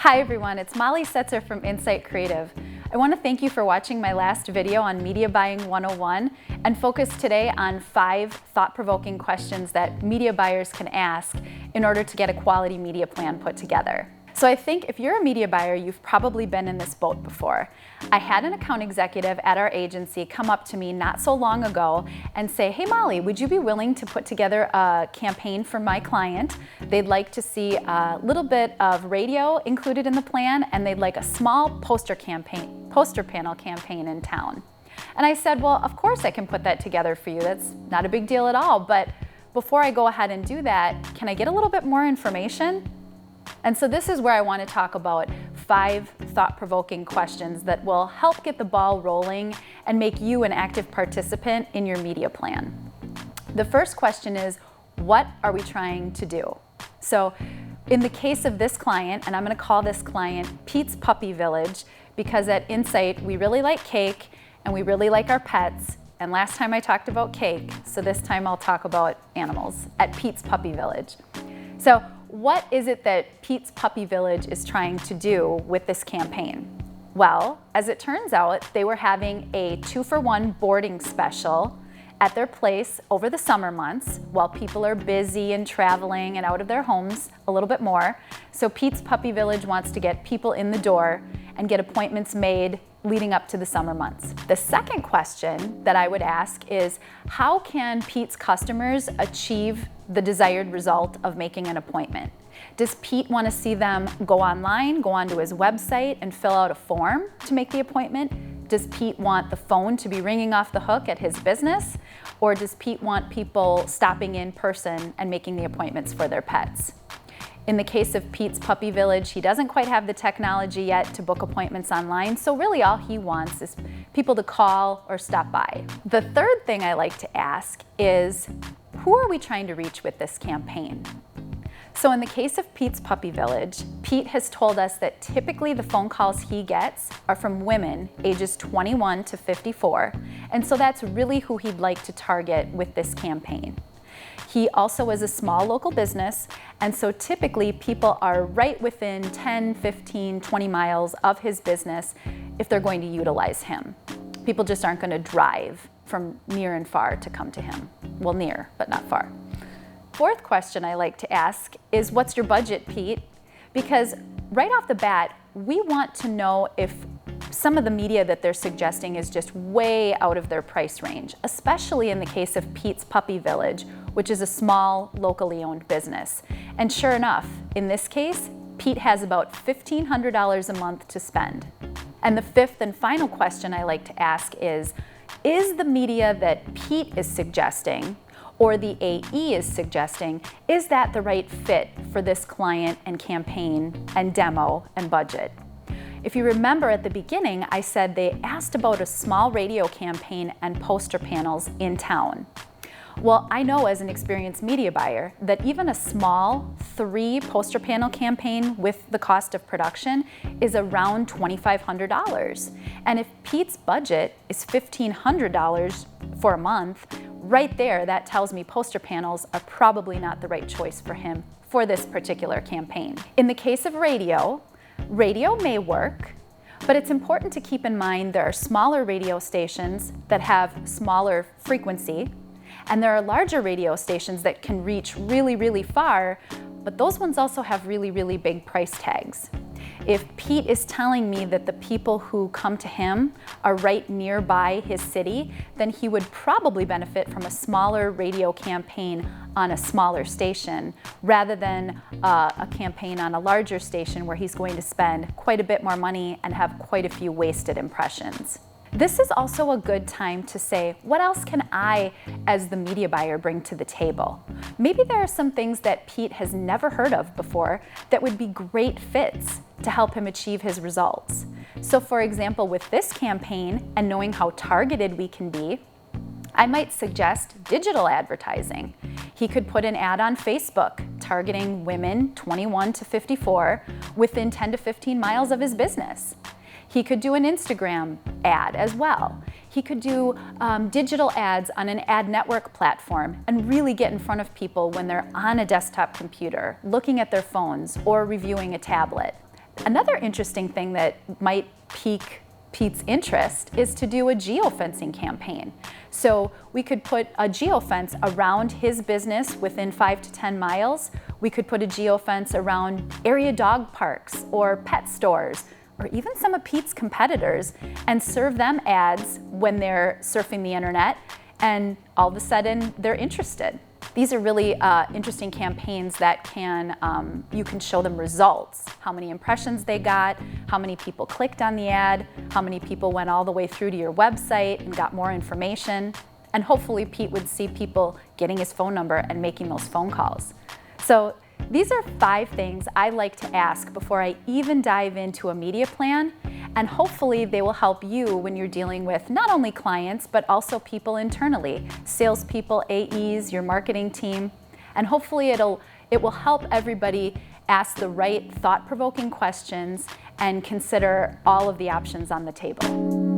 Hi everyone, it's Molly Setzer from Insight Creative. I want to thank you for watching my last video on Media Buying 101 and focus today on 5 thought-provoking questions that media buyers can ask in order to get a quality media plan put together. So I think if you're a media buyer, you've probably been in this boat before. I had an account executive at our agency come up to me not so long ago and say, "Hey Molly, would you be willing to put together a campaign for my client? They'd like to see a little bit of radio included in the plan, and they'd like a small poster panel campaign in town." And I said, "Well, of course I can put that together for you. That's not a big deal at all, but before I go ahead and do that, can I get a little bit more information?" And so this is where I want to talk about 5 thought-provoking questions that will help get the ball rolling and make you an active participant in your media plan. The first question is, what are we trying to do? So in the case of this client, and I'm going to call this client Pete's Puppy Village, because at Insight we really like cake and we really like our pets. And last time I talked about cake, so this time I'll talk about animals at Pete's Puppy Village. So what is it that Pete's Puppy Village is trying to do with this campaign? Well, as it turns out, they were having a 2-for-1 boarding special at their place over the summer months while people are busy and traveling and out of their homes a little bit more. So Pete's Puppy Village wants to get people in the door and get appointments made leading up to the summer months. The second question that I would ask is, how can Pete's customers achieve the desired result of making an appointment? Does Pete want to see them go online, go onto his website and fill out a form to make the appointment? Does Pete want the phone to be ringing off the hook at his business? Or does Pete want people stopping in person and making the appointments for their pets? In the case of Pete's Puppy Village, he doesn't quite have the technology yet to book appointments online, so really all he wants is people to call or stop by. The third thing I like to ask is, who are we trying to reach with this campaign? So in the case of Pete's Puppy Village, Pete has told us that typically the phone calls he gets are from women ages 21 to 54, and so that's really who he'd like to target with this campaign. He also is a small local business, and so typically people are right within 10, 15, 20 miles of his business if they're going to utilize him. People just aren't going to drive from near and far to come to him. Well, near, but not far. Fourth question I like to ask is, what's your budget, Pete? Because right off the bat, we want to know if some of the media that they're suggesting is just way out of their price range, especially in the case of Pete's Puppy Village, which is a small, locally owned business. And sure enough, in this case, Pete has about $1,500 a month to spend. And the fifth and final question I like to ask is the media that Pete is suggesting or the AE is suggesting, is that the right fit for this client and campaign and demo and budget? If you remember at the beginning, I said they asked about a small radio campaign and poster panels in town. Well, I know as an experienced media buyer that even a small 3 poster panel campaign with the cost of production is around $2,500. And if Pete's budget is $1,500 for a month, right there, that tells me poster panels are probably not the right choice for him for this particular campaign. In the case of radio may work, but it's important to keep in mind there are smaller radio stations that have smaller frequency, and there are larger radio stations that can reach really, really far, but those ones also have really, really big price tags. If Pete is telling me that the people who come to him are right nearby his city, then he would probably benefit from a smaller radio campaign on a smaller station rather than a campaign on a larger station where he's going to spend quite a bit more money and have quite a few wasted impressions. This is also a good time to say, what else can I, as the media buyer, bring to the table? Maybe there are some things that Pete has never heard of before that would be great fits to help him achieve his results. So for example, with this campaign and knowing how targeted we can be, I might suggest digital advertising. He could put an ad on Facebook targeting women 21 to 54 within 10 to 15 miles of his business. He could do an Instagram ad as well. He could do digital ads on an ad network platform and really get in front of people when they're on a desktop computer, looking at their phones or reviewing a tablet. Another interesting thing that might pique Pete's interest is to do a geofencing campaign. So we could put a geofence around his business within 5 to 10 miles. We could put a geofence around area dog parks or pet stores, or even some of Pete's competitors, and serve them ads when they're surfing the internet, and all of a sudden they're interested. These are really interesting campaigns that you can show them results, how many impressions they got, how many people clicked on the ad, how many people went all the way through to your website and got more information, and hopefully Pete would see people getting his phone number and making those phone calls. So these are 5 things I like to ask before I even dive into a media plan, and hopefully they will help you when you're dealing with not only clients, but also people internally, salespeople, AEs, your marketing team, and hopefully it will help everybody ask the right thought-provoking questions and consider all of the options on the table.